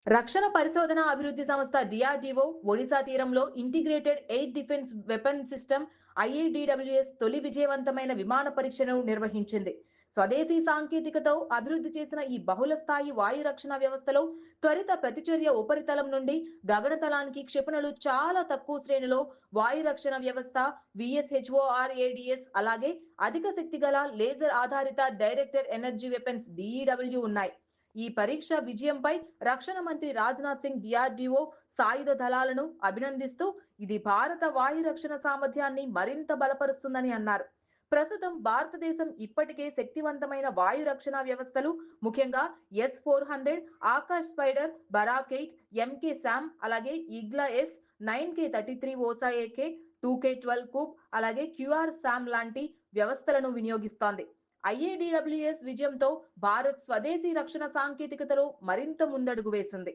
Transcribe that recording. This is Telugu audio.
రక్షణ పరిశోధన అభివృద్ధి సంస్థ డిఆర్‌డిఓ ఒడిశా తీరంలో integrated air defence weapon system ఐఏడిడబ్ల్యూఎస్ తొలి విజయవంతమైన విమాన పరీక్షను నిర్వహించింది. స్వదేశీ సాంకేతికతో అభివృద్ధి చేసిన ఈ బహుళ స్థాయి వాయు రక్షణ వ్యవస్థలో త్వరిత ప్రతిచర్య ఉపరితలం నుండి గగనతలానికి క్షిపణులు చాలా తక్కువ శ్రేణిలో వాయు రక్షణ వ్యవస్థ విఎస్హెచ్ఓఆర్ఏడిఎస్ అలాగే అధిక శక్తి గల లేజర్ ఆధారిత డైరెక్టెడ్ ఎనర్జీ వెపన్స్ డిఈడబ్ల్యూ ఉన్నాయి. ఈ పరీక్ష విజయంపై రక్షణ మంత్రి రాజ్నాథ్ సింగ్ డిఆర్‌డిఓ సాయుధ దళాలను అభినందిస్తూ ఇది భారత వాయు రక్షణ సామర్థ్యాన్ని మరింత బలపరుస్తుందని అన్నారు. ప్రస్తుతం భారతదేశం ఇప్పటికే శక్తివంతమైన వాయు రక్షణ వ్యవస్థలు ముఖ్యంగా S-400, Akash spider, Barak 8, MK SAM అలాగే Igla yes, 9K-33 ఓసా AK, 2K-12 Koop అలాగే క్యూఆర్ శామ్ లాంటి వ్యవస్థలను వినియోగిస్తోంది. ఐఏడిడబ్ల్యూఎస్ విజయంతో భారత్ స్వదేశీ రక్షణ సాంకేతికతలో మరింత ముందడుగు వేసింది.